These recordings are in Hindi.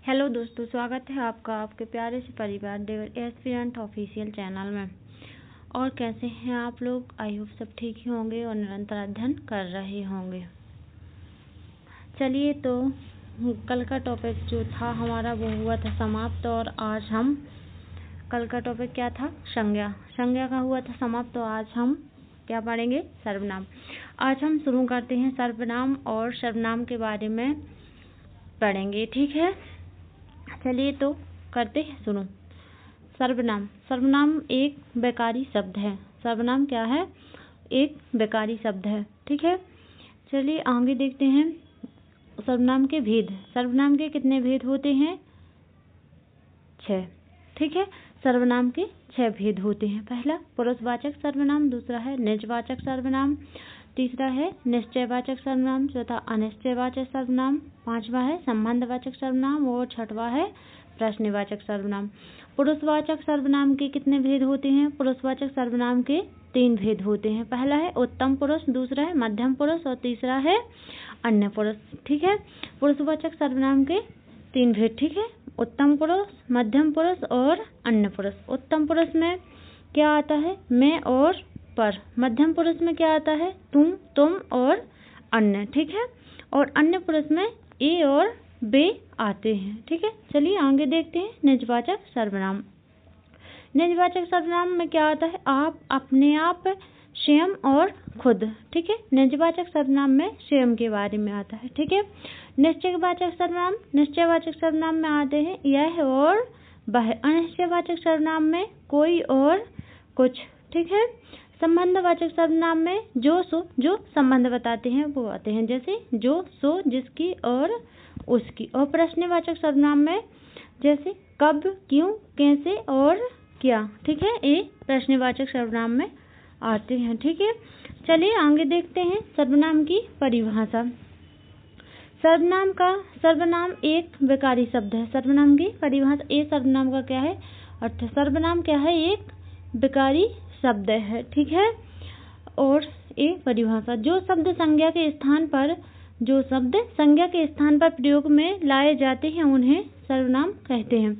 हेलो दोस्तों, स्वागत है आपका आपके प्यारे से परिवार डेविड एस्पिरेंट ऑफिशियल चैनल में। और कैसे हैं आप लोग? आई होप सब ठीक ही होंगे और निरंतर अध्ययन कर रहे होंगे। चलिए, तो कल का टॉपिक जो था हमारा वो हुआ था समाप्त, और आज हम कल का टॉपिक क्या था? संज्ञा का हुआ था समाप्त। तो आज हम क्या पढ़ेंगे? सर्वनाम। आज हम शुरू करते हैं सर्वनाम, और सर्वनाम के बारे में पढ़ेंगे, ठीक है। चलिए, तो करते हैं शुरू। सर्वनाम एक बेकारी शब्द है। सर्वनाम क्या है? एक बेकारी शब्द है, ठीक है। चलिए आगे देखते हैं सर्वनाम के भेद। सर्वनाम के कितने भेद होते हैं? 6, ठीक है। सर्वनाम के 6 भेद होते हैं। पहला पुरुषवाचक सर्वनाम, दूसरा है निजवाचक सर्वनाम, तीसरा है निश्चयवाचक सर्वनाम, चौथा अनिश्चयवाचक सर्वनाम, पांचवा है संबंधवाचक सर्वनाम और छठवा है प्रश्नवाचक सर्वनाम। पुरुषवाचक सर्वनाम के कितने भेद होते हैं? पुरुषवाचक सर्वनाम के 3 भेद होते हैं। पहला है उत्तम पुरुष, दूसरा है मध्यम पुरुष और तीसरा है अन्य पुरुष, ठीक है। पुरुषवाचक सर्वनाम के 3 भेद, ठीक है। उत्तम पुरुष, मध्यम पुरुष और अन्य पुरुष। उत्तम पुरुष में क्या आता है? मैं और पर। मध्यम पुरुष में क्या आता है? तुम और अन्य, ठीक है। और अन्य पुरुष में ए और बे आते हैं, ठीक है। चलिए आगे देखते हैं निजवाचक सर्वनाम। निजवाचक सर्वनाम में क्या आता है? आप, अपने आप, स्वयं और खुद, ठीक है। निजवाचक सर्वनाम में स्वयं के बारे में आता है, ठीक है। निश्चयवाचक सर्वनाम में आते हैं यह और वह। अनिश्चयवाचक सर्वनाम में कोई और कुछ, ठीक है। संबंधवाचक सर्वनाम में जो सो जो संबंध बताते हैं वो आते हैं, जैसे जो सो जिसकी और उसकी। और प्रश्नवाचक सर्वनाम में जैसे कब, क्यों, कैसे और क्या, ठीक है। ये प्रश्नवाचक सर्वनाम में आते हैं, ठीक है। चलिए आगे देखते हैं सर्वनाम की परिभाषा। सर्वनाम एक बेकारी शब्द है। सर्वनाम की परिभाषा। ए सर्वनाम का क्या है अर्थ? सर्वनाम क्या है? एक बेकारी शब्द है, ठीक है। और ए परिभाषा। जो शब्द संज्ञा के स्थान पर प्रयोग में लाए जाते हैं उन्हें सर्वनाम कहते हैं।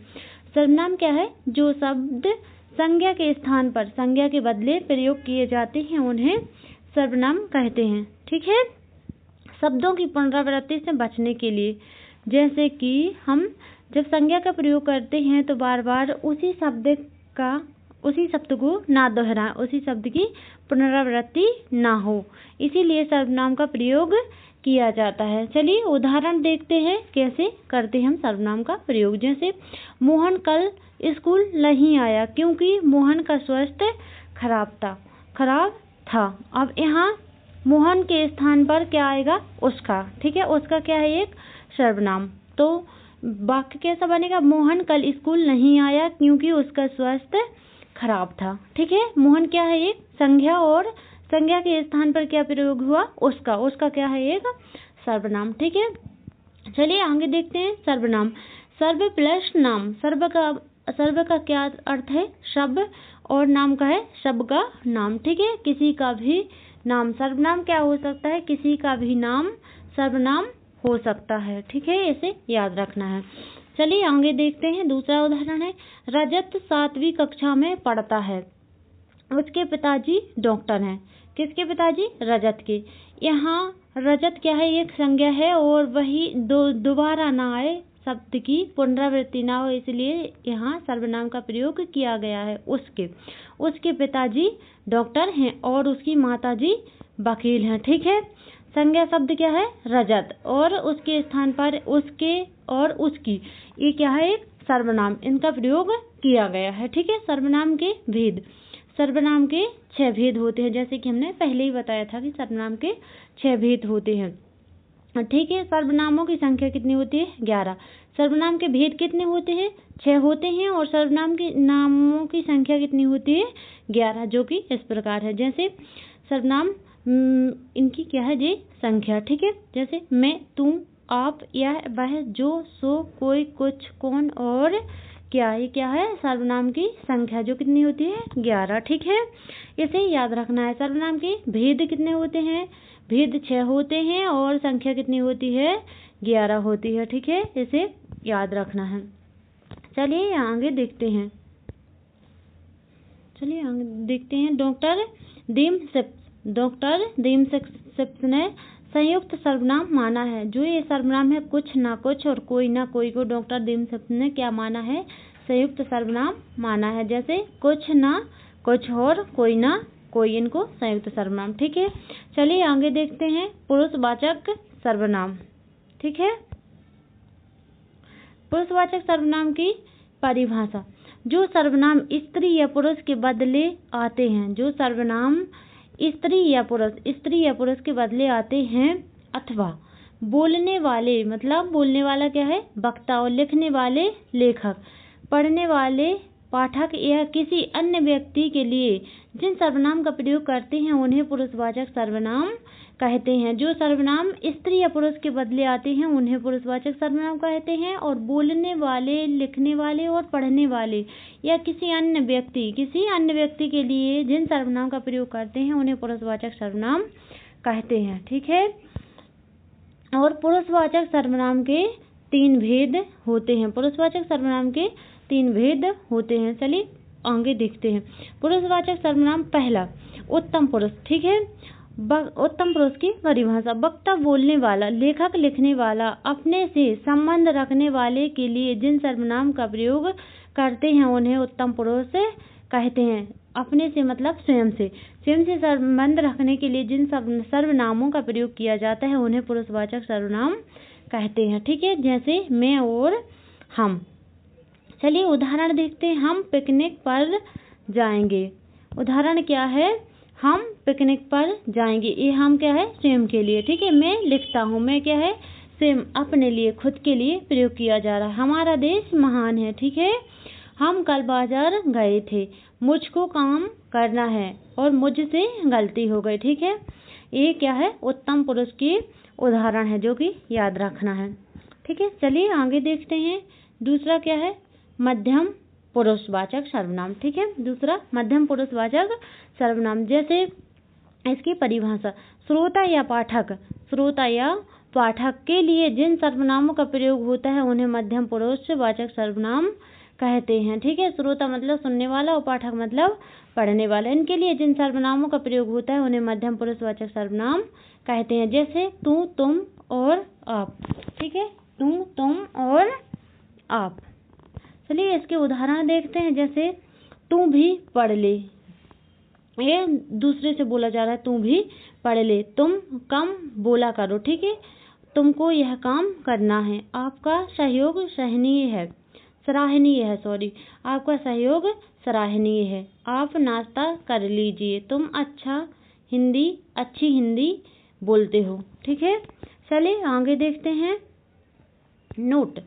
सर्वनाम क्या है? जो शब्द संज्ञा के स्थान पर, संज्ञा के बदले प्रयोग किए जाते हैं उन्हें सर्वनाम कहते हैं, ठीक है। शब्दों की पुनरावृत्ति से बचने के लिए, जैसे कि हम जब संज्ञा का प्रयोग करते हैं तो बार बार उसी शब्द को ना दोहराएं, उसी शब्द की पुनरावृत्ति ना हो, इसीलिए सर्वनाम का प्रयोग किया जाता है। चलिए उदाहरण देखते हैं कैसे करते हैं हम सर्वनाम का प्रयोग। जैसे मोहन कल स्कूल नहीं आया क्योंकि मोहन का स्वास्थ्य खराब था। अब यहाँ मोहन के स्थान पर क्या आएगा? उसका, ठीक है। उसका क्या है? एक सर्वनाम। तो वाक्य कैसा बनेगा? मोहन कल स्कूल नहीं आया क्योंकि उसका स्वास्थ्य खराब था, ठीक है। मोहन क्या है? एक संज्ञा, और संज्ञा के स्थान पर क्या प्रयोग हुआ? उसका क्या है? एक सर्वनाम, ठीक है। चलिए आगे देखते हैं सर्वनाम। सर्व प्लस नाम। सर्व का क्या अर्थ है? सब, और नाम का है सब का नाम, ठीक है। किसी का भी नाम सर्वनाम क्या हो सकता है? किसी का भी नाम सर्वनाम हो सकता है, ठीक है। इसे याद रखना है। चलिए आगे देखते हैं। दूसरा उदाहरण है रजत 7वीं कक्षा में पढ़ता है। उसके पिताजी डॉक्टर हैं। किसके पिताजी? रजत के। यहाँ रजत क्या है? एक संज्ञा है, और वही दोबारा ना आए, शब्द की पुनरावृत्ति ना हो, इसलिए यहाँ सर्वनाम का प्रयोग किया गया है। उसके पिताजी डॉक्टर हैं और उसकी माताजी वकील हैं, ठीक है। संज्ञा शब्द क्या है? रजत, और उसके स्थान पर उसके और उसकी, ये क्या है? एक सर्वनाम। इनका प्रयोग किया गया है, ठीक है। सर्वनाम के भेद। सर्वनाम के 6 भेद होते हैं, जैसे कि हमने पहले ही बताया था कि सर्वनाम के 6 भेद होते हैं, ठीक है। सर्वनामों की संख्या कितनी होती है? 11। सर्वनाम के भेद कितने होते हैं? 6 होते हैं। और सर्वनाम के नामों की संख्या कितनी होती है? 11, जो कि इस प्रकार है। जैसे सर्वनाम इनकी क्या है? ये संख्या, ठीक है। जैसे मैं, तुम, आप, यह, वह, जो, सो, कोई, कुछ, कौन और क्या, ये क्या है? सर्वनाम की संख्या, जो कितनी होती है? 11, ठीक है। इसे याद रखना है। सर्वनाम के भेद कितने होते हैं? भेद 6 होते हैं, और संख्या कितनी होती है? 11 होती है, ठीक है। इसे याद रखना है। चलिए आगे देखते हैं। डॉक्टर डीमसिक्स ने संयुक्त सर्वनाम माना है। जो ये सर्वनाम है कुछ ना कुछ और कोई ना कोई को डॉक्टर डीमसिक्स ने क्या माना है? संयुक्त सर्वनाम माना है। जैसे कुछ ना कुछ और कोई ना कोई, इनको संयुक्त सर्वनाम। ठीक है, चलिए आगे देखते हैं पुरुषवाचक सर्वनाम। ठीक है, पुरुषवाचक सर्वनाम की परिभाषा। जो सर्वनाम स्त्री या पुरुष के बदले आते हैं, जो सर्वनाम स्त्री या पुरुष के बदले आते हैं, अथवा बोलने वाले, मतलब बोलने वाला क्या है? वक्ता, और लिखने वाले लेखक, पढ़ने वाले पाठक या किसी अन्य व्यक्ति के लिए जिन सर्वनाम का प्रयोग करते हैं उन्हें पुरुषवाचक सर्वनाम कहते हैं। जो सर्वनाम स्त्री या पुरुष के बदले आते हैं उन्हें पुरुषवाचक सर्वनाम कहते हैं, और बोलने वाले, लिखने वाले और पढ़ने वाले या किसी अन्य व्यक्ति के लिए जिन सर्वनाम का प्रयोग करते हैं उन्हें पुरुषवाचक सर्वनाम कहते हैं। ठीक है, और पुरुषवाचक सर्वनाम के 3 भेद होते हैं। पुरुषवाचक सर्वनाम के 3 भेद होते हैं। चलिए आगे देखते हैं। पुरुषवाचक सर्वनाम पहला, उत्तम पुरुष। ठीक है, उत्तम पुरुष की परिभाषा। वक्ता बोलने वाला, लेखक लिखने वाला, अपने से संबंध रखने वाले के लिए जिन सर्वनाम का प्रयोग करते हैं उन्हें उत्तम पुरुष कहते हैं। अपने से मतलब स्वयं से संबंध रखने के लिए जिन सर्वनामों का प्रयोग किया जाता है उन्हें पुरुषवाचक सर्वनाम कहते हैं। ठीक है, जैसे मैं और हम। चलिए उदाहरण देखते हैं। हम पिकनिक पर जाएंगे। उदाहरण क्या है? हम पिकनिक पर जाएंगे। ये हम क्या है? स्वयं के लिए। ठीक है, मैं लिखता हूँ। मैं क्या है? स्वयं, अपने लिए, खुद के लिए प्रयोग किया जा रहा है। हमारा देश महान है। ठीक है, हम कल बाजार गए थे। मुझको काम करना है और मुझसे गलती हो गई। ठीक है, ये क्या है? उत्तम पुरुष की उदाहरण है जो कि याद रखना है। ठीक है, चलिए आगे देखते हैं। दूसरा क्या है? मध्यम पुरुषवाचक सर्वनाम। ठीक है, दूसरा मध्यम पुरुषवाचक सर्वनाम। जैसे इसकी परिभाषा, श्रोता या पाठक के लिए जिन सर्वनामों का प्रयोग होता है उन्हें मध्यम पुरुषवाचक सर्वनाम कहते हैं। ठीक है, श्रोता मतलब सुनने वाला और पाठक मतलब पढ़ने वाला। इनके लिए जिन सर्वनामों का प्रयोग होता है उन्हें मध्यम पुरुषवाचक सर्वनाम कहते हैं। जैसे तू, तुम और आप। ठीक है, तुम और आप। चलिए इसके उदाहरण देखते हैं। जैसे तू भी पढ़ ले, ये दूसरे से बोला जा रहा है। तू भी पढ़ ले। तुम कम बोला करो। ठीक है, तुमको यह काम करना है। आपका सहयोग सराहनीय है। आपका सहयोग सराहनीय है। आप नाश्ता कर लीजिए। तुम अच्छी हिंदी बोलते हो। ठीक है, चलिए आगे देखते हैं। नोट,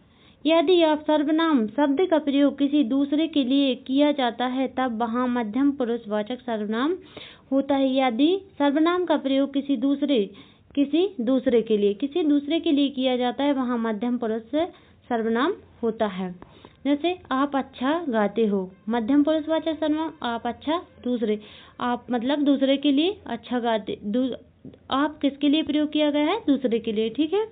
यदि आप सर्वनाम शब्द का प्रयोग किसी दूसरे के लिए किया जाता है तब वहाँ मध्यम पुरुषवाचक सर्वनाम होता है। यदि सर्वनाम का प्रयोग किसी दूसरे के लिए किया जाता है वहाँ मध्यम पुरुष सर्वनाम होता है। जैसे आप अच्छा गाते हो। मध्यम पुरुषवाचक सर्वनाम आप अच्छा, दूसरे, आप मतलब दूसरे के लिए अच्छा गाते। आप किसके लिए प्रयोग किया गया है? दूसरे के लिए। ठीक है,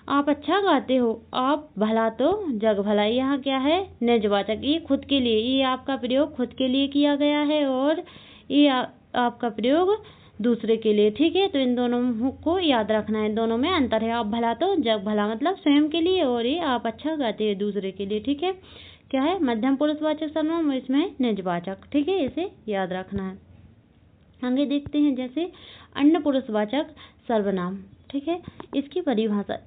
आप अच्छा गाते हो। आप भला तो जग भला। यहाँ क्या है? निजवाचक। ये खुद के लिए, ये आपका प्रयोग खुद के लिए किया गया है और ये आपका प्रयोग दूसरे के लिए। ठीक है, तो इन दोनों को याद रखना है। दोनों में अंतर है। आप भला तो जग भला मतलब स्वयं के लिए, और ये आप अच्छा गाते हैं दूसरे के लिए। ठीक है, क्या है? मध्यम पुरुषवाचक सर्वनाम, इसमें निजवाचक। ठीक है, इसे याद रखना है। आगे देखते हैं। जैसे अन्य पुरुषवाचक सर्वनाम। ठीक है, इसकी परिभाषा,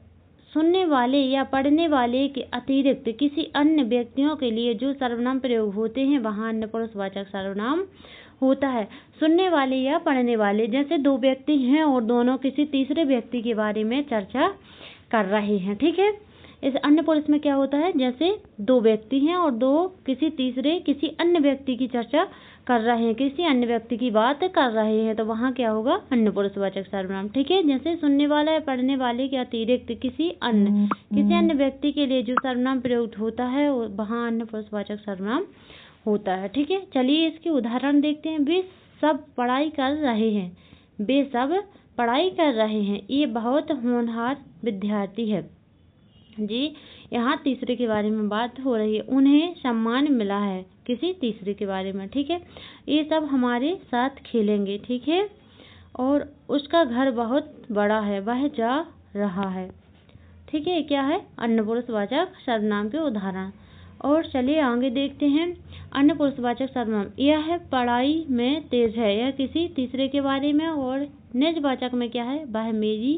सुनने वाले या पढ़ने वाले के अतिरिक्त किसी अन्य व्यक्तियों के लिए जो सर्वनाम प्रयोग होते हैं वहाँ अन्य पुरुषवाचक सर्वनाम होता है। सुनने वाले या पढ़ने वाले, जैसे 2 व्यक्ति हैं और दोनों किसी तीसरे व्यक्ति के बारे में चर्चा कर रहे हैं। ठीक है, इस अन्य पुरुष में क्या होता है? जैसे 2 व्यक्ति हैं और 2 किसी अन्य व्यक्ति की चर्चा कर रहे हैं, किसी अन्य व्यक्ति की बात कर रहे हैं, तो वहाँ क्या होगा? अन्य पुरुषवाचक सर्वनाम। ठीक है, जैसे सुनने वाला या पढ़ने वाले के अतिरिक्त किसी अन्य व्यक्ति के लिए जो सर्वनाम प्रयोग होता है वहाँ अन्य पुरुषवाचक सर्वनाम होता है। ठीक है, चलिए इसके उदाहरण देखते हैं। वे सब पढ़ाई कर रहे हैं। ये बहुत होनहार विद्यार्थी है। जी, यहाँ तीसरे के बारे में बात हो रही है, उन्हें सम्मान मिला है किसी तीसरे के बारे में, ठीक है। ये सब हमारे साथ खेलेंगे, ठीक है। और उसका घर बहुत बड़ा है, वह जा रहा है, ठीक है। क्या है? अन्नपुरुषवाचक सर्वनाम के उदाहरण। और चलिए आगे देखते हैं। अन्नपुरुषवाचक सर्वनाम, यह पढ़ाई में तेज है, यह किसी तीसरे के बारे में। और निजवाचक में क्या है? वह मेरी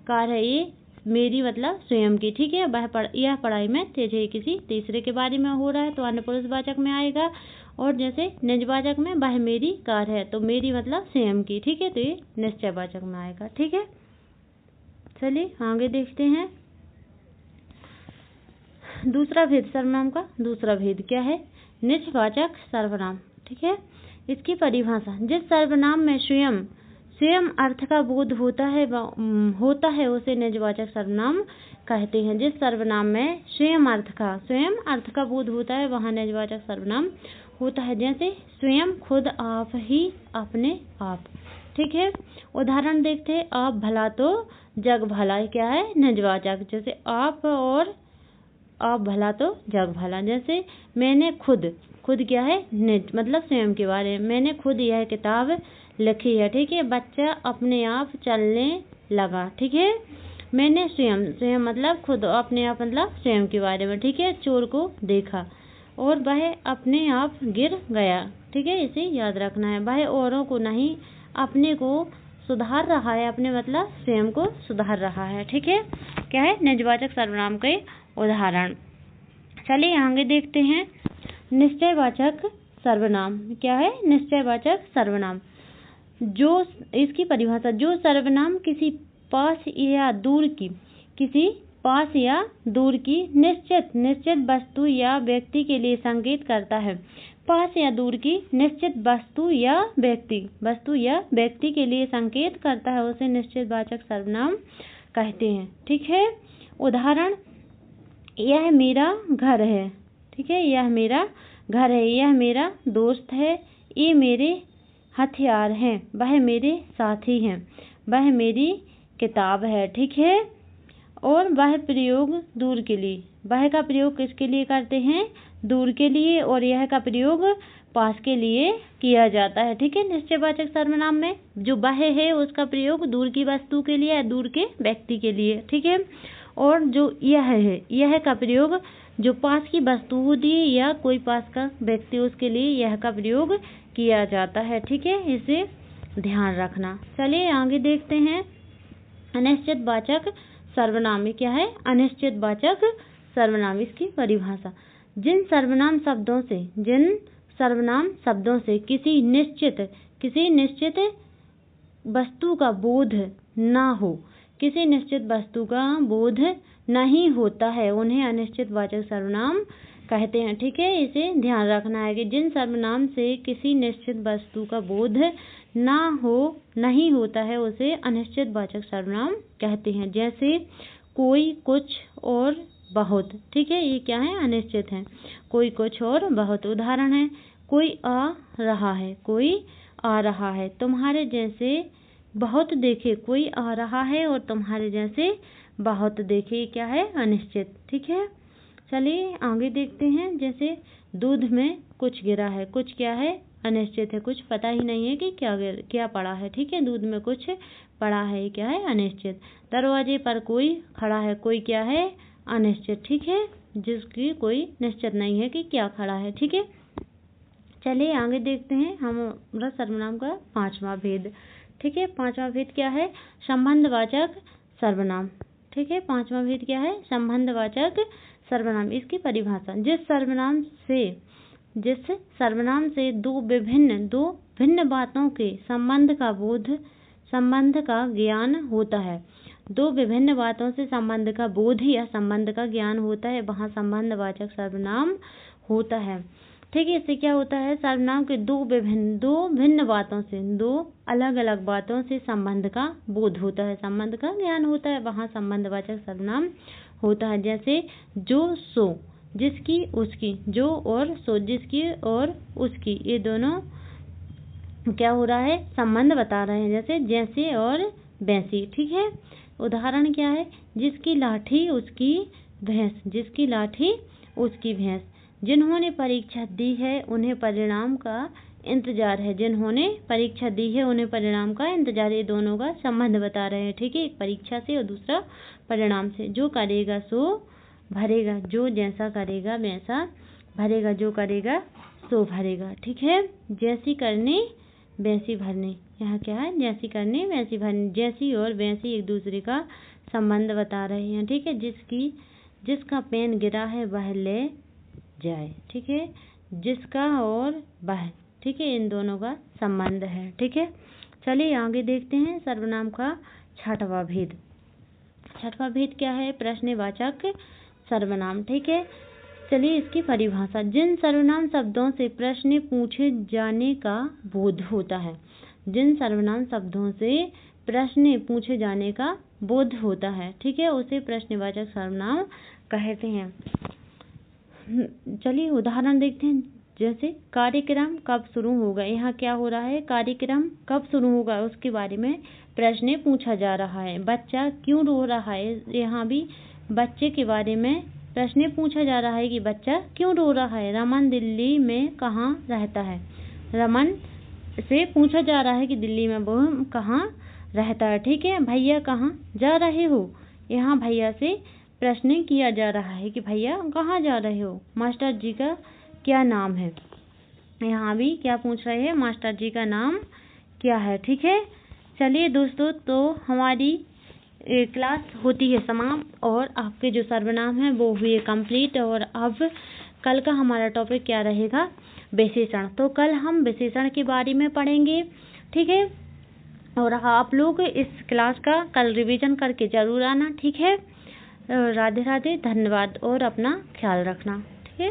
कार है, ये मेरी मतलब स्वयं की, ठीक है। यह पढ़ाई में तेज है, किसी तीसरे के बारे में हो रहा है तो अन्नपुरुषवाचक में आएगा। और जैसे निजवाचक में वह मेरी कार है, तो मेरी मतलब स्वयं की, ठीक है, तो ये निश्चयवाचक में आएगा, ठीक है। चलिए आगे देखते हैं। दूसरा भेद सर्वनाम का दूसरा भेद क्या है? निजवाचक सर्वनाम, ठीक है। इसकी परिभाषा, जिस सर्वनाम में स्वयं अर्थ का बोध होता है उसे निजवाचक सर्वनाम कहते हैं। जिस सर्वनाम में स्वयं अर्थ का बोध होता है वहाँ निजवाचक सर्वनाम होता है। जैसे स्वयं, खुद, आप, ही, अपने आप, ठीक है। उदाहरण देखते हैं। आप भला तो जग भला, क्या है? निजवाचक। जैसे आप और आप भला तो जग भला। जैसे मैंने खुद क्या है? निज मतलब स्वयं के बारे में। मैंने खुद यह किताब लिखी है, ठीक है। बच्चा अपने आप चलने लगा, ठीक है। मैंने स्वयं मतलब खुद, अपने आप मतलब स्वयं के बारे में, ठीक है। चोर को देखा और वह अपने आप गिर गया, ठीक है। इसे याद रखना है। वह औरों को नहीं, अपने को सुधार रहा है, अपने मतलब स्वयं को सुधार रहा है, ठीक है। क्या है? निजवाचक सर्वनाम के उदाहरण। चलिए आगे देखते हैं। निश्चयवाचक सर्वनाम क्या है? निश्चयवाचक सर्वनाम, जो इसकी परिभाषा, जो सर्वनाम किसी पास या दूर की निश्चित वस्तु या व्यक्ति के लिए संकेत करता है। पास या दूर की निश्चित वस्तु या व्यक्ति के लिए संकेत करता है उसे निश्चयवाचक सर्वनाम कहते हैं, ठीक है। उदाहरण, यह मेरा घर है, ठीक है। यह मेरा घर है, यह मेरा दोस्त है, ये मेरे हथियार हैं, वह मेरे साथी हैं, वह मेरी किताब है, ठीक है। और वह प्रयोग दूर के लिए, वह का प्रयोग किसके लिए करते हैं? दूर के लिए। और यह का प्रयोग पास के लिए किया जाता है, ठीक है। निश्चयवाचक सर्वनाम में जो वह है उसका प्रयोग दूर की वस्तु के लिए या दूर के व्यक्ति के लिए, ठीक है। और जो यह है, यह का प्रयोग जो पास की वस्तु होती है या कोई पास का व्यक्ति, उसके लिए यह का प्रयोग किया जाता है, ठीक है। इसे ध्यान रखना। चलिए आगे देखते हैं। अनिश्चितवाचक सर्वनाम में क्या है? अनिश्चितवाचक सर्वनाम, इसकी परिभाषा, जिन सर्वनाम शब्दों से किसी निश्चित वस्तु का बोध ना हो, किसी निश्चित वस्तु का बोध नहीं होता है, उन्हें अनिश्चितवाचक सर्वनाम कहते हैं, ठीक है। इसे ध्यान रखना है कि जिन सर्वनाम से किसी निश्चित वस्तु का बोध नहीं होता है उसे अनिश्चितवाचक सर्वनाम कहते हैं। जैसे कोई, कुछ और बहुत, ठीक है। ये क्या है? अनिश्चित है। कोई, कुछ और बहुत। उदाहरण है, कोई आ रहा है, तुम्हारे जैसे बहुत देखे। कोई आ रहा है और तुम्हारे जैसे बहुत देखे, क्या है? अनिश्चित, ठीक है। चलिए आगे देखते हैं। जैसे दूध में कुछ गिरा है, कुछ क्या है? अनिश्चित है, कुछ पता ही नहीं है कि क्या पड़ा है, ठीक है। दूध में कुछ पड़ा है, क्या है? अनिश्चित। दरवाजे पर कोई खड़ा है, कोई क्या है? अनिश्चित, ठीक है, जिसकी कोई निश्चित नहीं है कि क्या खड़ा है, ठीक है। चलिए आगे देखते हैं हमारा सर्वनाम का पांचवा भेद, ठीक है। पांचवा भेद क्या है? संबंधवाचक सर्वनाम, ठीक है। पांचवा भेद क्या है? संबंधवाचक सर्वनाम। इसकी परिभाषा, जिस सर्वनाम से दो भिन्न बातों के संबंध का ज्ञान होता है। दो विभिन्न बातों से संबंध का बोध या संबंध का ज्ञान होता है, वहाँ संबंधवाचक सर्वनाम होता है, ठीक है। इससे क्या होता है? सर्वनाम के दो भिन्न बातों से, दो अलग अलग बातों से संबंध का बोध होता है, संबंध का ज्ञान होता है, वहाँ संबंधवाचक सर्वनाम होता है। जैसे जो, सो, जिसकी, उसकी। जो और सो, जिसकी और उसकी, ये दोनों क्या हो रहा है? संबंध बता रहे हैं। जैसे और वैसी, ठीक है। उदाहरण क्या है? जिसकी लाठी उसकी भैंस, जिसकी लाठी उसकी भैंस। जिन्होंने परीक्षा दी है उन्हें परिणाम का इंतजार है, जिन्होंने परीक्षा दी है उन्हें परिणाम का इंतजार। ये दोनों का संबंध बता रहे हैं, ठीक है, एक परीक्षा से और दूसरा परिणाम से। जो करेगा सो भरेगा, जो जैसा करेगा वैसा भरेगा, जो करेगा सो भरेगा, ठीक है। जैसी करनी वैसी भरनी, यहाँ क्या है, जैसी करनी वैसी भरनी। जैसी और वैसी एक दूसरे का संबंध बता रहे हैं, ठीक है। जिसका पेन गिरा है वह ले जाए, ठीक है, जिसका और वह, ठीक है, इन दोनों का संबंध है, ठीक है। चलिए आगे देखते हैं सर्वनाम का छठवां भेद। छठवां भेद क्या है, प्रश्नवाचक सर्वनाम, ठीक है। चलिए इसकी परिभाषा। जिन सर्वनाम शब्दों से प्रश्न पूछे जाने का बोध होता है, जिन सर्वनाम शब्दों से प्रश्न पूछे जाने का बोध होता है, ठीक है, उसे प्रश्नवाचक सर्वनाम कहते हैं। चलिए उदाहरण देखते हैं। जैसे कार्यक्रम कब शुरू होगा, यहाँ क्या हो रहा है, कार्यक्रम कब शुरू होगा उसके बारे में प्रश्न पूछा जा रहा है। बच्चा क्यों रो रहा है, यहाँ भी बच्चे के बारे में प्रश्न पूछा जा रहा है कि बच्चा क्यों रो रहा है। रमन दिल्ली में कहाँ रहता है, रमन से पूछा जा रहा है कि दिल्ली में वो कहाँ रहता है, ठीक है। भैया कहाँ जा रहे हो, यहाँ भैया से प्रश्न किया जा रहा है कि भैया कहाँ जा रहे हो। मास्टर जी का क्या नाम है, यहाँ भी क्या पूछ रहे हैं, मास्टर जी का नाम क्या है, ठीक है। चलिए दोस्तों, तो हमारी क्लास होती है समाप्त और आपके जो सर्वनाम हैं वो हुए कंप्लीट। और अब कल का हमारा टॉपिक क्या रहेगा, विशेषण। तो कल हम विशेषण के बारे में पढ़ेंगे, ठीक है। और आप लोग इस क्लास का कल रिवीजन करके जरूर आना, ठीक है। राधे राधे, धन्यवाद और अपना ख्याल रखना, ठीक है।